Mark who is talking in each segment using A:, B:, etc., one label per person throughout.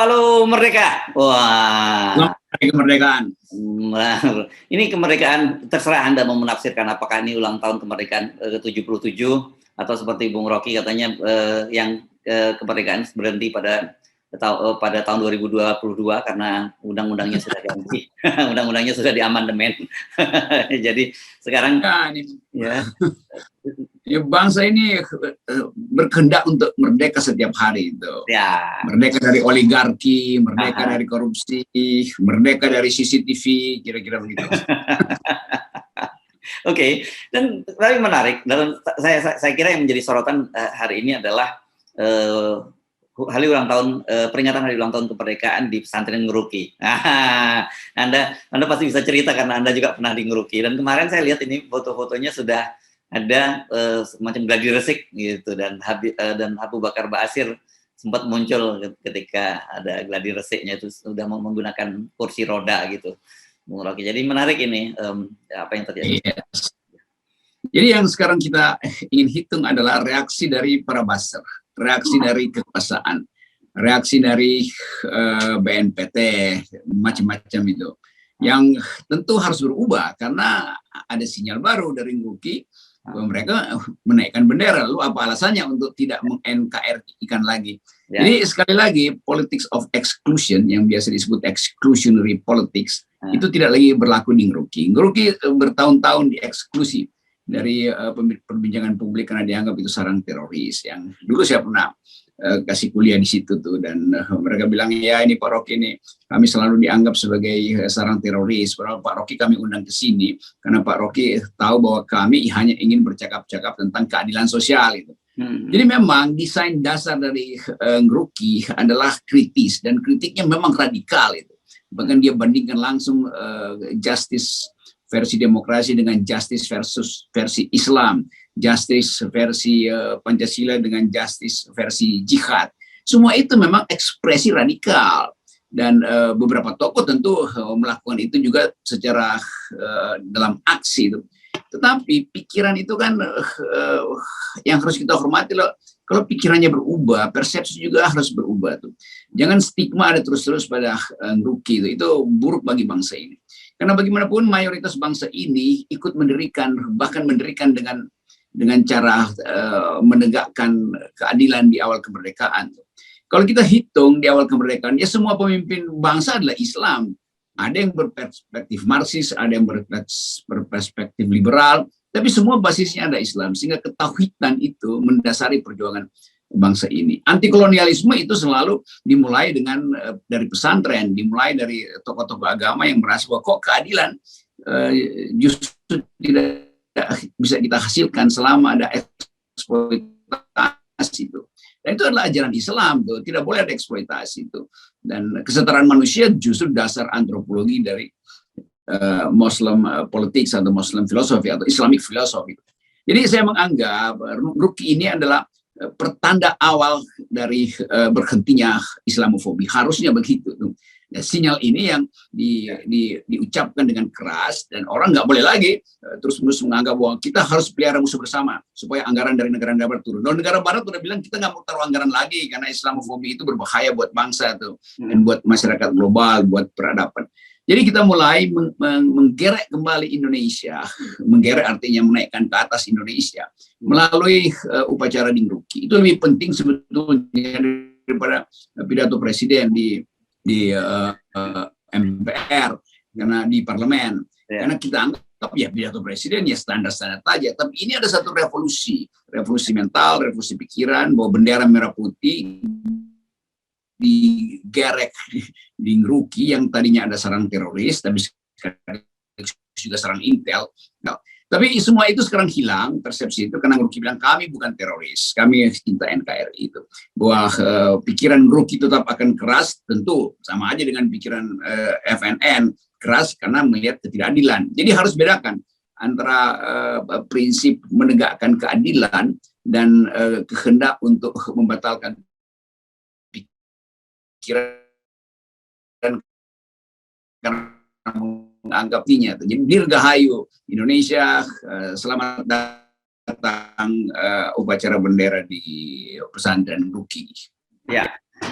A: Halo Merdeka. Wah.
B: Kemerdekaan.
A: Ini kemerdekaan, terserah Anda mau menafsirkan apakah ini ulang tahun kemerdekaan ke-77 atau seperti Bung Rocky katanya yang kemerdekaan berhenti pada tahun 2022 karena undang-undangnya sudah ganti. Undang-undangnya sudah diamandemen. Jadi sekarang
B: ya bangsa ini berkehendak untuk merdeka setiap hari itu.
A: Ya.
B: Merdeka dari oligarki, merdeka dari korupsi, merdeka dari CCTV, kira-kira begitu.
A: Oke, dan tapi menarik. Dan saya kira yang menjadi sorotan hari ini adalah peringatan hari ulang tahun kemerdekaan di pesantren Ngeruki. Anda pasti bisa cerita karena Anda juga pernah di Ngeruki. Dan kemarin saya lihat ini foto-fotonya sudah ada semacam gladi resik gitu, dan Abu Bakar Ba'asyir sempat muncul ketika ada gladi resiknya itu sudah menggunakan kursi roda gitu, Bung Rocky. Jadi menarik ini apa yang terjadi.
B: Yes. Jadi yang sekarang kita ingin hitung adalah reaksi dari para buzzer, reaksi dari kekuasaan, reaksi dari BNPT, macam-macam itu. Yang tentu harus berubah karena ada sinyal baru dari Ngeruki bahwa mereka menaikkan bendera. Lalu apa alasannya untuk tidak meng-NKRI-kan lagi? Ya. Jadi sekali lagi, politics of exclusion yang biasa disebut exclusionary politics itu tidak lagi berlaku di Ngeruki. Ngeruki bertahun-tahun dieksklusi dari perbincangan publik karena dianggap itu sarang teroris. Yang dulu saya pernah kasih kuliah di situ tuh, dan mereka bilang ya ini Pak Rocky ini kami selalu dianggap sebagai sarang teroris. Padahal Pak Rocky kami undang ke sini karena Pak Rocky tahu bahwa kami hanya ingin bercakap-cakap tentang keadilan sosial itu. Jadi memang desain dasar dari Ngeruki adalah kritis dan kritiknya memang radikal itu. Bahkan dia bandingkan langsung justice versi demokrasi dengan justice versi Islam, justice versi Pancasila dengan justice versi jihad. Semua itu memang ekspresi radikal, dan beberapa tokoh tentu melakukan itu juga secara dalam aksi itu. Tetapi pikiran itu kan yang harus kita hormati loh. Kalau pikirannya berubah, persepsi juga harus berubah tuh. Jangan stigma ada terus-terus pada Ngeruki itu buruk bagi bangsa ini. Karena bagaimanapun mayoritas bangsa ini ikut mendirikan, bahkan mendirikan dengan cara menegakkan keadilan di awal kemerdekaan. Kalau kita hitung di awal kemerdekaan, ya semua pemimpin bangsa adalah Islam. Ada yang berperspektif Marxis, ada yang berperspektif liberal, tapi semua basisnya ada Islam. Sehingga ketauhidan itu mendasari perjuangan bangsa ini. Anti kolonialisme itu selalu dimulai dari pesantren, dimulai dari tokoh-tokoh agama yang merasa bahwa kok keadilan justru tidak bisa kita hasilkan selama ada eksploitasi itu. Dan itu adalah ajaran Islam tuh, tidak boleh ada eksploitasi itu. Dan kesetaraan manusia justru dasar antropologi dari Muslim politics atau Muslim filosofi atau Islamic philosophy. Jadi saya menganggap Ngeruki ini adalah pertanda awal dari berhentinya Islamofobi. Harusnya begitu. Nah, sinyal ini yang diucapkan dengan keras, dan orang nggak boleh lagi terus-menerus menganggap bahwa kita harus pelihara musuh bersama supaya anggaran dari negara barat turun. Dan negara barat udah bilang kita nggak mau taruh anggaran lagi karena Islamofobi itu berbahaya buat bangsa tuh, dan buat masyarakat global, buat peradaban. Jadi kita mulai menggerek kembali Indonesia, menggerek artinya menaikkan ke atas Indonesia melalui upacara di Ngeruki. Itu lebih penting sebetulnya daripada pidato presiden di MPR, karena di parlemen. Karena kita anggap ya pidato presiden ya standar-standar saja. Tapi ini ada satu revolusi mental, revolusi pikiran, bahwa bendera merah putih digerek di Ngeruki yang tadinya ada sarang teroris, tapi sekarang juga sarang intel. Nah, tapi semua itu sekarang hilang, persepsi itu, karena Ngeruki bilang kami bukan teroris, kami cinta NKRI itu. Bahwa pikiran Ngeruki tetap akan keras, tentu sama aja dengan pikiran FNN, keras karena melihat ketidakadilan. Jadi harus bedakan antara prinsip menegakkan keadilan dan kehendak untuk membatalkan pikiran karena menganggapnya. Jadi dirgahayu Indonesia, selamat datang upacara bendera di pesantren Ngeruki.
A: Ya,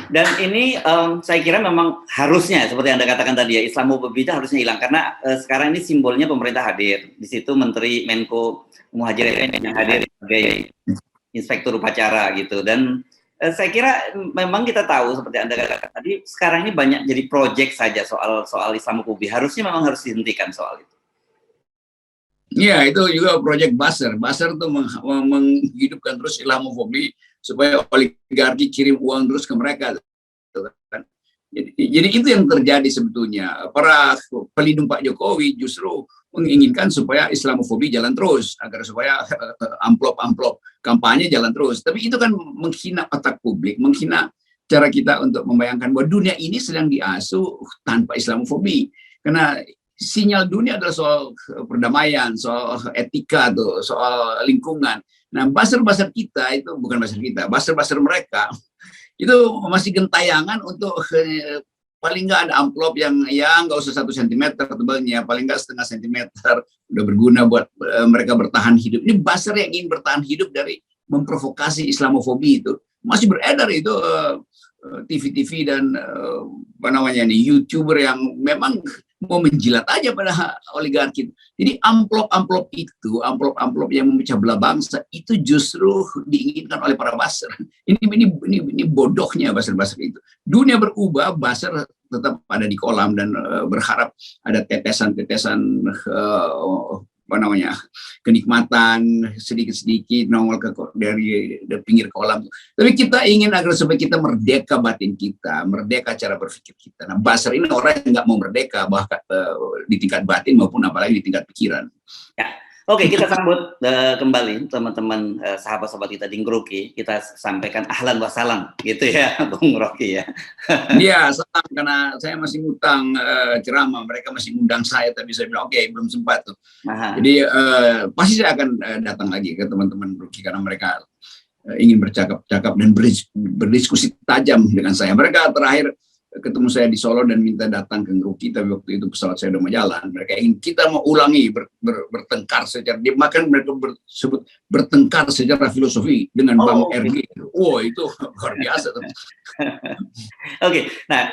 A: Dan ini saya kira memang harusnya seperti Anda katakan tadi ya, Islamophobia harusnya hilang karena sekarang ini simbolnya pemerintah hadir. Di situ Menteri Menko Muhajirin yang hadir sebagai inspektur upacara gitu. Dan saya kira memang kita tahu seperti Anda katakan tadi, sekarang ini banyak jadi proyek saja soal Islamophobia. Harusnya memang harus dihentikan soal itu.
B: Iya, itu juga proyek Buzzer. Buzzer tuh menghidupkan terus Islamofobia supaya oligarki kirim uang terus ke mereka. Jadi itu yang terjadi sebetulnya. Para pelindung Pak Jokowi justru menginginkan supaya Islamofobia jalan terus, agar supaya amplop-amplop kampanye jalan terus. Tapi itu kan menghina otak publik, menghina cara kita untuk membayangkan bahwa dunia ini sedang diasuh tanpa Islamofobia. Karena sinyal dunia adalah soal perdamaian, soal etika, tuh, soal lingkungan. Nah, buzzer-buzzer kita itu bukan buzzer kita, buzzer-buzzer mereka itu masih gentayangan untuk paling nggak ada amplop yang ya nggak usah 1 sentimeter tebalnya, paling nggak setengah sentimeter, udah berguna buat mereka bertahan hidup. Ini buzzer yang ingin bertahan hidup dari memprovokasi Islamofobia itu masih beredar itu TV-TV dan apa namanya nih YouTuber yang memang mau menjilat aja pada oligarki. Jadi amplop-amplop itu, amplop-amplop yang memecah belah bangsa itu justru diinginkan oleh para buzzer. Ini bodohnya buzzer-buzzer itu. Dunia berubah, buzzer tetap ada di kolam dan berharap ada tetesan-tetesan apa namanya kenikmatan sedikit-sedikit nongol dari pinggir kolam. Tapi kita ingin agar supaya kita merdeka batin kita, merdeka cara berpikir kita. Nah, buzzer ini orang yang nggak mau merdeka bahkan di tingkat batin maupun apalagi di tingkat pikiran.
A: Ya. Oke, kita sambut kembali teman-teman sahabat-sahabat kita di Ngeruki. Kita sampaikan ahlan wa salam gitu ya, Bung Rocky ya.
B: Iya, salam karena saya masih ngutang ceramah. Mereka masih ngundang saya, tapi saya bilang oke, belum sempat tuh.
A: Aha.
B: Jadi pasti saya akan datang lagi ke teman-teman Ngeruki karena mereka ingin bercakap-cakap dan berdiskusi tajam dengan saya. Mereka terakhir ketemu saya di Solo dan minta datang ke Ngeruki, tapi waktu itu pesawat saya udah mau jalan. Mereka ingin kita mau ulangi bertengkar secara, bahkan mereka sebut bertengkar secara filosofi dengan Bang RG. Wow, itu luar biasa.
A: Oke, nah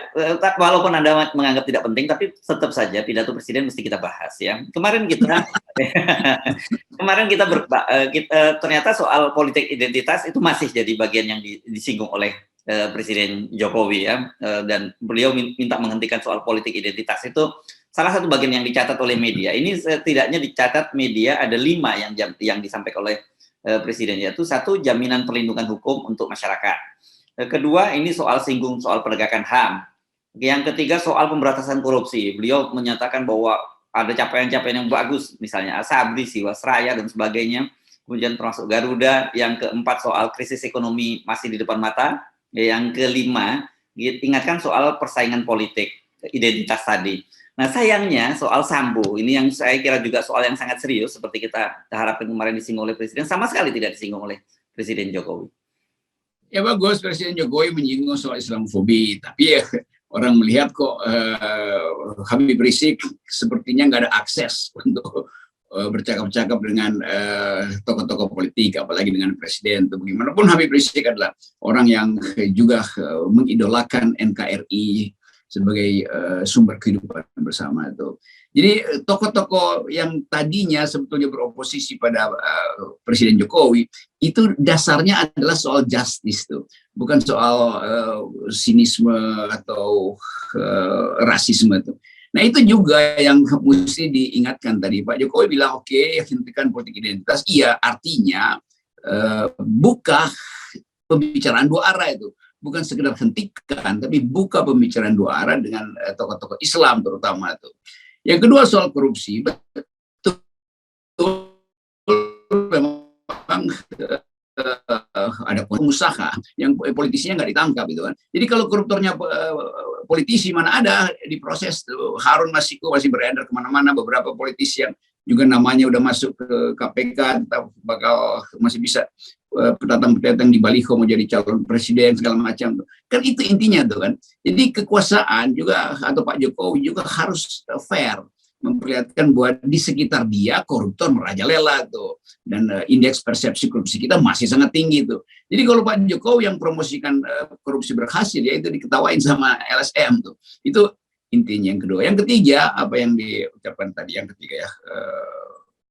A: walaupun Anda menganggap tidak penting, tapi tetap saja pidato presiden mesti kita bahas ya. Kemarin kita ternyata soal politik identitas itu masih jadi bagian yang disinggung oleh Presiden Jokowi ya, dan beliau minta menghentikan soal politik identitas. Itu salah satu bagian yang dicatat oleh media. Ini setidaknya dicatat media ada 5 yang disampaikan oleh Presiden, yaitu 1, jaminan perlindungan hukum untuk masyarakat. Kedua, ini singgung soal penegakan HAM. Yang ketiga, soal pemberantasan korupsi. Beliau menyatakan bahwa ada capaian-capaian yang bagus, misalnya Asabri, Jiwasraya dan sebagainya. Kemudian termasuk Garuda. Yang keempat, soal krisis ekonomi masih di depan mata. Yang kelima, ingatkan soal persaingan politik, identitas tadi. Nah, sayangnya soal Sambo, ini yang saya kira juga soal yang sangat serius, seperti kita harapkan kemarin disinggung oleh Presiden, sama sekali tidak disinggung oleh Presiden Jokowi.
B: Ya bagus, Presiden Jokowi menyinggung soal Islamofobia, tapi ya, orang melihat kok Habib Rizik sepertinya nggak ada akses untuk bercakap-cakap dengan tokoh-tokoh politik, apalagi dengan presiden. Bagaimanapun Habib Rizik adalah orang yang juga mengidolakan NKRI sebagai sumber kehidupan bersama itu. Jadi tokoh-tokoh yang tadinya sebetulnya beroposisi pada Presiden Jokowi itu dasarnya adalah soal justice tuh, bukan soal sinisme atau rasisme tuh. Nah itu juga yang mesti diingatkan tadi. Pak Jokowi bilang oke, hentikan politik identitas. Iya, artinya buka pembicaraan 2 arah itu. Bukan sekedar hentikan, tapi buka pembicaraan 2 arah dengan tokoh-tokoh Islam terutama itu. Yang kedua soal korupsi, betul memang ada pengusaha yang politisinya nggak ditangkap gitu kan. Jadi kalau koruptornya politisi mana ada diproses. Harun Masiku masih beredar kemana-mana, beberapa politisi yang juga namanya udah masuk ke KPK bakal masih bisa pendatang-pendatang di baliho mau jadi calon presiden segala macam. Kan itu intinya tuh kan. Jadi kekuasaan juga atau Pak Jokowi juga harus fair. memperlihatkan bahwa di sekitar dia koruptor merajalela tuh, dan indeks persepsi korupsi kita masih sangat tinggi tuh. Jadi kalau Pak Jokowi yang promosikan korupsi berhasil, ya itu diketawain sama LSM tuh. Itu intinya. Yang kedua, yang ketiga apa yang diucapkan tadi, yang ketiga ya,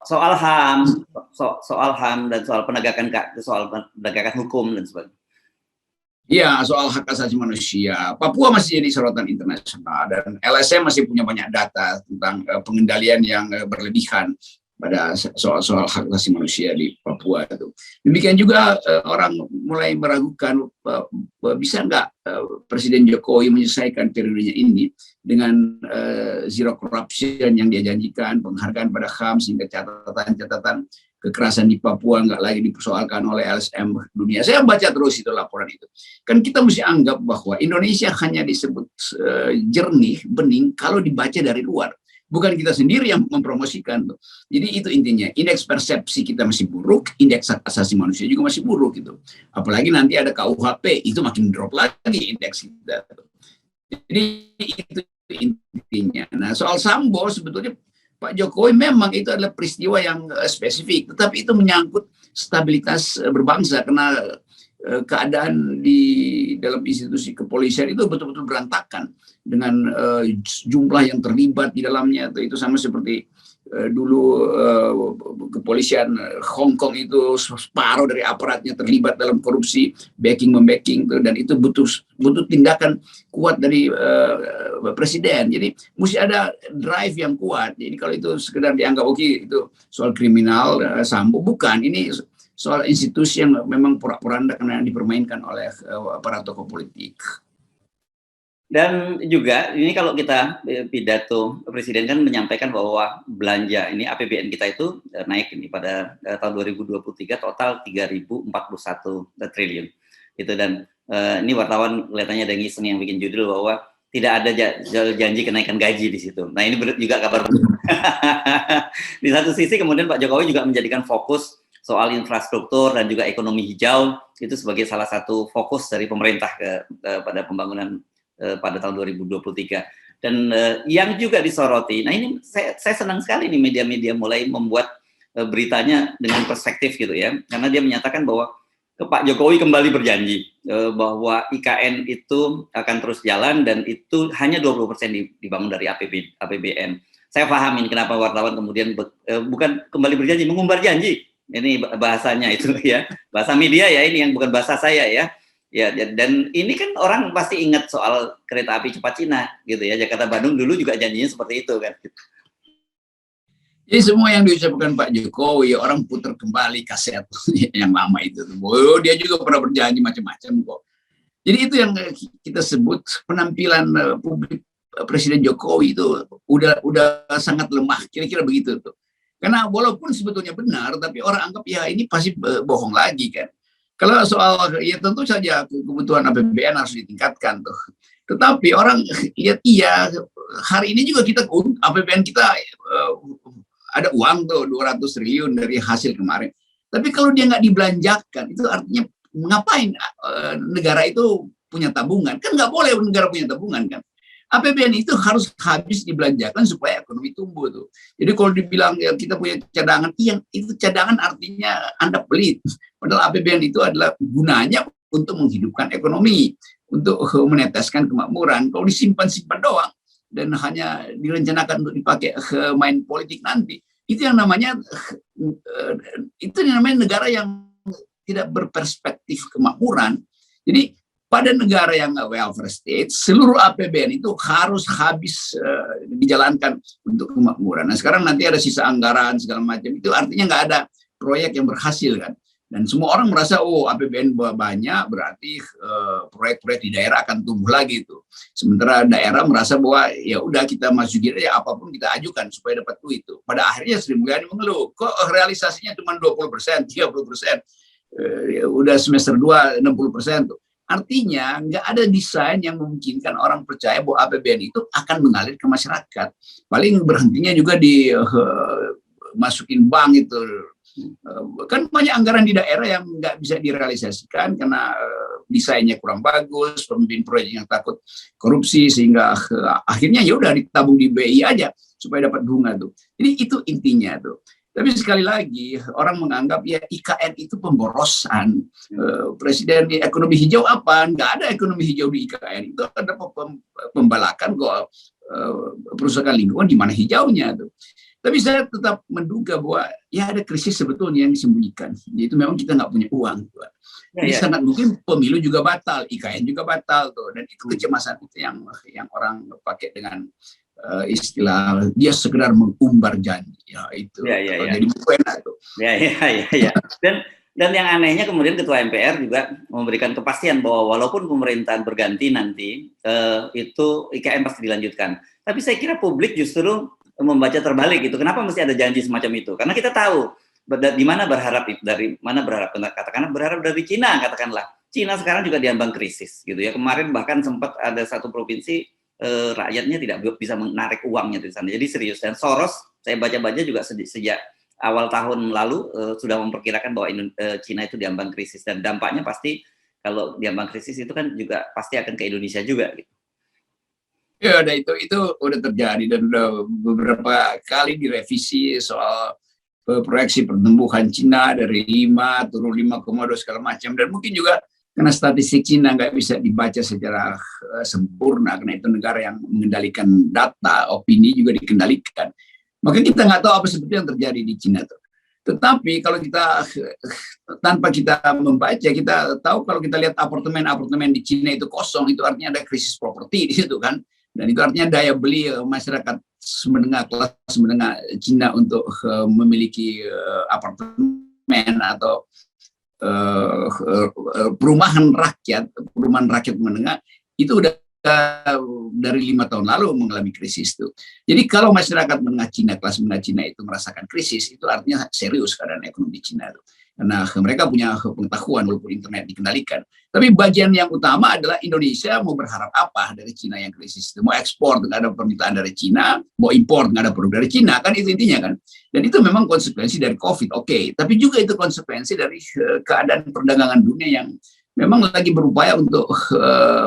A: soal HAM, soal HAM dan soal penegakan hukum dan sebagainya.
B: ya, soal hak asasi manusia, Papua masih jadi sorotan internasional, dan LSM masih punya banyak data tentang pengendalian yang berlebihan pada soal hak asasi manusia di Papua itu. Demikian juga orang mulai meragukan bisa nggak Presiden Jokowi menyelesaikan periodenya ini dengan zero corruption yang dia janjikan, penghargaan pada HAM, sehingga catatan-catatan kekerasan di Papua nggak lagi dipersoalkan oleh LSM dunia. Saya baca terus itu laporan itu. Kan kita mesti anggap bahwa Indonesia hanya disebut jernih, bening kalau dibaca dari luar. Bukan kita sendiri yang mempromosikan tuh. Jadi itu intinya. Indeks persepsi kita masih buruk, indeks hak asasi manusia juga masih buruk gitu. Apalagi nanti ada KUHP, itu makin drop lagi indeks kita. Jadi itu intinya. Nah, soal Sambo sebetulnya Pak Jokowi memang itu adalah peristiwa yang spesifik, tetapi itu menyangkut stabilitas berbangsa, karena keadaan di dalam institusi kepolisian itu betul-betul berantakan dengan jumlah yang terlibat di dalamnya. Itu sama seperti dulu kepolisian Hong Kong itu separuh dari aparatnya terlibat dalam korupsi, backing dan itu butuh tindakan kuat dari presiden. Jadi mesti ada drive yang kuat. Jadi kalau itu sekedar dianggap oke itu soal kriminal Sambo, bukan, ini soal institusi yang memang porak-poranda karena dipermainkan oleh para tokoh politik.
A: Dan juga ini kalau kita pidato Presiden kan menyampaikan bahwa belanja ini APBN kita itu naik ini pada tahun 2023 total 3.041 triliun. Gitu, dan ini wartawan kelihatannya ada ngiseng yang bikin judul bahwa tidak ada janji kenaikan gaji di situ. Nah, ini juga kabar buruk. Di satu sisi kemudian Pak Jokowi juga menjadikan fokus soal infrastruktur dan juga ekonomi hijau itu sebagai salah satu fokus dari pemerintah pada pembangunan pada tahun 2023. Dan yang juga disoroti, nah ini saya senang sekali nih media-media mulai membuat beritanya dengan perspektif gitu ya, karena dia menyatakan bahwa Pak Jokowi kembali berjanji bahwa IKN itu akan terus jalan dan itu hanya 20% dibangun dari APBN. Saya pahamin kenapa wartawan kemudian bukan kembali berjanji, mengumbar janji. Ini bahasanya itu ya, bahasa media ya, ini yang bukan bahasa saya ya. Ya, dan ini kan orang pasti ingat soal kereta api cepat Cina gitu ya, Jakarta Bandung dulu juga janjinya seperti itu kan.
B: Jadi semua yang diucapkan Pak Jokowi orang putar kembali kaset yang lama itu. Oh, dia juga pernah berjanji macam-macam kok. Jadi itu yang kita sebut penampilan publik Presiden Jokowi itu udah sangat lemah, kira-kira begitu tuh. Karena walaupun sebetulnya benar, tapi orang anggap ya ini pasti bohong lagi kan. Kalau soal, ya tentu saja kebutuhan APBN harus ditingkatkan tuh. Tetapi orang lihat, iya, hari ini juga kita APBN kita ada uang tuh 200 triliun dari hasil kemarin. Tapi kalau dia nggak dibelanjakan, itu artinya ngapain negara itu punya tabungan? Kan nggak boleh negara punya tabungan kan. APBN itu harus habis dibelanjakan supaya ekonomi tumbuh tuh. Jadi kalau dibilang ya kita punya cadangan, iya itu cadangan artinya Anda pelit. Padahal APBN itu adalah gunanya untuk menghidupkan ekonomi, untuk meneteskan kemakmuran. Kalau disimpan-simpan doang dan hanya direncanakan untuk dipakai main politik nanti, itu yang namanya negara yang tidak berperspektif kemakmuran. Jadi pada negara yang welfare state, seluruh APBN itu harus habis dijalankan untuk kemakmuran. Nah sekarang nanti ada sisa anggaran segala macam, itu artinya nggak ada proyek yang berhasil kan. Dan semua orang merasa oh APBN banyak berarti proyek-proyek di daerah akan tumbuh lagi itu. Sementara daerah merasa bahwa ya udah kita masukin aja apapun kita ajukan supaya dapat duit itu. Pada akhirnya Sri Mulyani mengeluh, kok realisasinya cuma 20%, 30%. Udah semester 2 60% tuh. Artinya nggak ada desain yang memungkinkan orang percaya bahwa APBN itu akan mengalir ke masyarakat. Paling berhentinya juga di masukin bank itu. Kan banyak anggaran di daerah yang nggak bisa direalisasikan karena desainnya kurang bagus, pemimpin proyek yang takut korupsi, sehingga akhirnya ya udah ditabung di BI aja supaya dapat bunga tuh. Jadi itu intinya tuh. Tapi sekali lagi orang menganggap ya IKN itu pemborosan. Presiden di ekonomi hijau apa? Nggak ada ekonomi hijau di IKN. Itu ada pembalakan kok perusahaan lingkungan di mana hijaunya tuh. Tapi saya tetap menduga bahwa ya ada krisis sebetulnya yang disembunyikan. Yaitu memang kita nggak punya uang. Jadi sangat mungkin pemilu juga batal, IKN juga batal tuh. Dan itu kecemasan itu yang orang pakai dengan istilah dia sekedar mengumbar janji, ya itu jadi enak tuh.
A: Dan yang anehnya kemudian Ketua MPR juga memberikan kepastian bahwa walaupun pemerintahan berganti nanti itu IKN pasti dilanjutkan. Tapi saya kira publik justru membaca terbalik itu. Kenapa mesti ada janji semacam itu? Karena kita tahu di mana berharap itu, dari mana berharap, katakanlah berharap dari Cina, katakanlah. Cina sekarang juga diambang krisis gitu ya. Kemarin bahkan sempat ada satu provinsi rakyatnya tidak bisa menarik uangnya di sana. Jadi serius. Dan Soros, saya baca-baca juga sejak awal tahun lalu sudah memperkirakan bahwa Cina itu diambang krisis, dan dampaknya pasti kalau diambang krisis itu kan juga pasti akan ke Indonesia juga. Gitu.
B: Ya, ada itu udah terjadi dan udah beberapa kali direvisi soal proyeksi pertumbuhan Cina dari 5 turun 5,2 segala macam, dan mungkin juga karena statistik Cina nggak bisa dibaca secara sempurna, karena itu negara yang mengendalikan data, opini juga dikendalikan. Maka kita nggak tahu apa sebetulnya yang terjadi di Cina tuh. Tetapi kalau kita tanpa kita membaca, kita tahu kalau kita lihat apartemen di Cina itu kosong, itu artinya ada krisis properti di situ kan. Dan itu artinya daya beli masyarakat kelas menengah Cina untuk memiliki apartemen atau perumahan rakyat menengah itu udah dari 5 tahun lalu mengalami krisis itu. Jadi kalau masyarakat menengah Cina, kelas menengah Cina itu merasakan krisis, itu artinya serius keadaan ekonomi Cina itu. Karena mereka punya pengetahuan walaupun internet dikendalikan. Tapi bagian yang utama adalah Indonesia mau berharap apa dari Cina yang krisis itu. Mau ekspor nggak ada permintaan dari Cina, mau impor nggak ada produk dari Cina, kan itu intinya kan. Dan itu memang konsekuensi dari COVID, oke. Tapi juga itu konsekuensi dari keadaan perdagangan dunia yang memang lagi berupaya untuk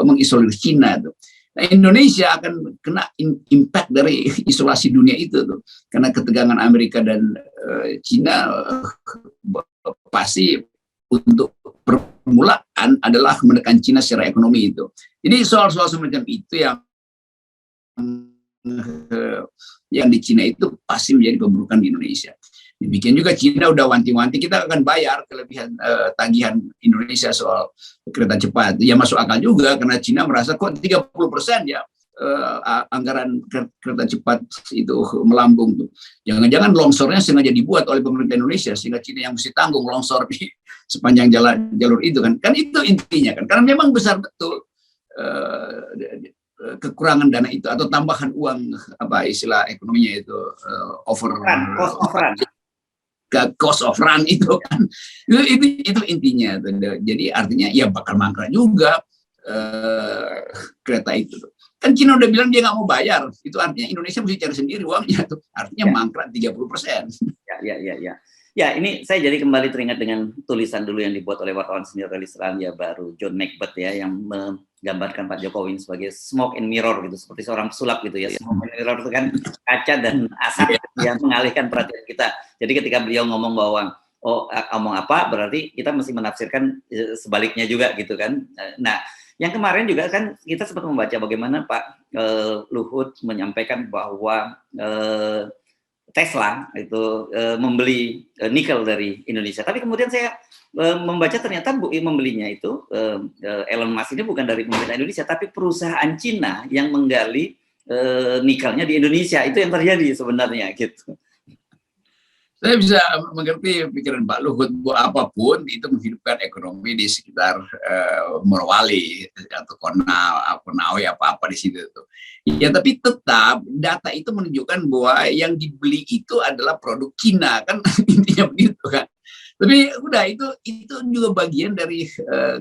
B: mengisolir Cina tuh. Nah, Indonesia akan kena impact dari isolasi dunia itu tuh. Karena ketegangan Amerika dan Cina pasti untuk permulaan adalah menekan Cina secara ekonomi itu. Jadi soal-soal semacam itu yang di Cina itu pasti menjadi pemburukan di Indonesia. Demikian juga Cina udah wanti-wanti kita akan bayar kelebihan tagihan Indonesia soal kereta cepat. Ya masuk akal juga karena Cina merasa kok 30% ya anggaran kereta cepat itu melambung tuh. Jangan-jangan longsornya sengaja dibuat oleh pemerintah Indonesia sehingga Cina yang mesti tanggung longsor di sepanjang jalur itu kan. Kan itu intinya kan. Karena memang besar betul kekurangan dana itu atau tambahan uang apa istilah ekonominya itu cost of run itu kan. Itu intinya. Jadi artinya ya bakal mangkrak juga kereta itu tuh. Kan Cina udah bilang dia nggak mau bayar, itu artinya Indonesia mesti cari sendiri uangnya tuh, artinya mangkrak 30%.
A: Ya, ini saya jadi kembali teringat dengan tulisan dulu yang dibuat oleh wartawan senior dari Selandia Baru, John Macbeth ya, yang menggambarkan Pak Jokowi sebagai smoke and mirror gitu, seperti seorang pesulap gitu ya. Smoke and mirror itu kan kaca dan asap yang mengalihkan perhatian kita. Jadi ketika beliau ngomong bahwa ngomong apa, berarti kita mesti menafsirkan sebaliknya juga gitu kan. Nah, yang kemarin juga kan kita sempat membaca bagaimana Pak Luhut menyampaikan bahwa Tesla itu membeli nikel dari Indonesia. Tapi kemudian saya membaca ternyata membelinya itu Elon Musk ini bukan dari pemerintah Indonesia, tapi perusahaan Cina yang menggali nikelnya di Indonesia. Itu yang terjadi sebenarnya gitu.
B: Saya bisa mengerti pikiran Pak Luhut bahwa apapun itu menghidupkan ekonomi di sekitar Morowali atau Konawe apa-apa di situ tuh. Ya tapi tetap data itu menunjukkan bahwa yang dibeli itu adalah produk Cina kan intinya begitu kan. Tapi udah itu juga bagian dari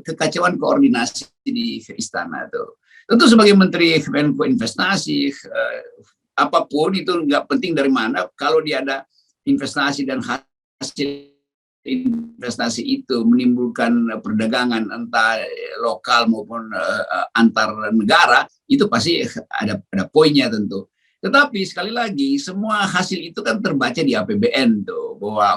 B: kekacauan koordinasi di istana tuh. Tentu sebagai Menteri Menko Investasi apapun itu nggak penting dari mana kalau dia ada investasi dan hasil investasi itu menimbulkan perdagangan entah lokal maupun antar negara, itu pasti ada poinnya tentu. Tetapi sekali lagi semua hasil itu kan terbaca di APBN tuh, bahwa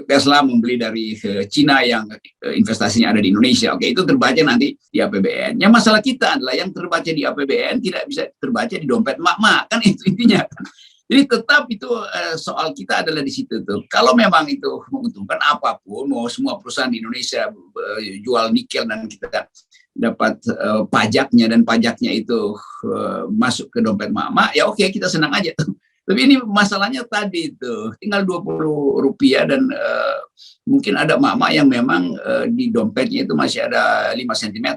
B: Tesla membeli dari Cina yang investasinya ada di Indonesia. Itu terbaca nanti di APBN. Yang masalah kita adalah yang terbaca di APBN tidak bisa terbaca di dompet mak-mak, kan itu intinya. Jadi tetap itu soal kita adalah di situ tuh. Kalau memang itu menguntungkan apapun, mau semua perusahaan di Indonesia jual nikel dan kita dapat pajaknya dan pajaknya itu masuk ke dompet mama, ya oke, kita senang aja tuh. Tapi ini masalahnya tadi itu tinggal Rp20 dan mungkin ada mama yang memang di dompetnya itu masih ada 5 cm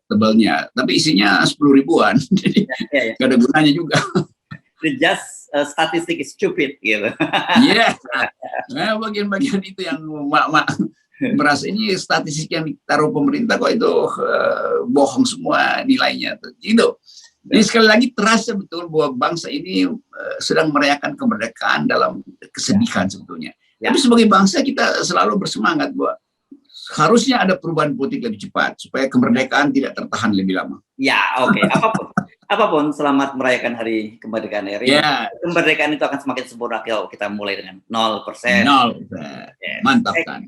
B: tebalnya, tapi isinya 10 ribuan, jadi nggak ada gunanya juga.
A: Just statistic is stupid gitu.
B: Iya, nah bagian-bagian itu yang mak-mak merasa ini statistik yang ditaruh pemerintah kok itu bohong semua nilainya tuh. Gitu. Jadi sekali lagi terasa betul bahwa bangsa ini sedang merayakan kemerdekaan dalam kesedihan sebetulnya. Tapi sebagai bangsa kita selalu bersemangat bahwa harusnya ada perubahan politik lebih cepat supaya kemerdekaan tidak tertahan lebih lama.
A: Ya, oke. Apapun selamat merayakan hari kemerdekaan RI. Kemerdekaan itu akan semakin sempurna kalau kita mulai dengan 0%.
B: 0%. Mantap kan.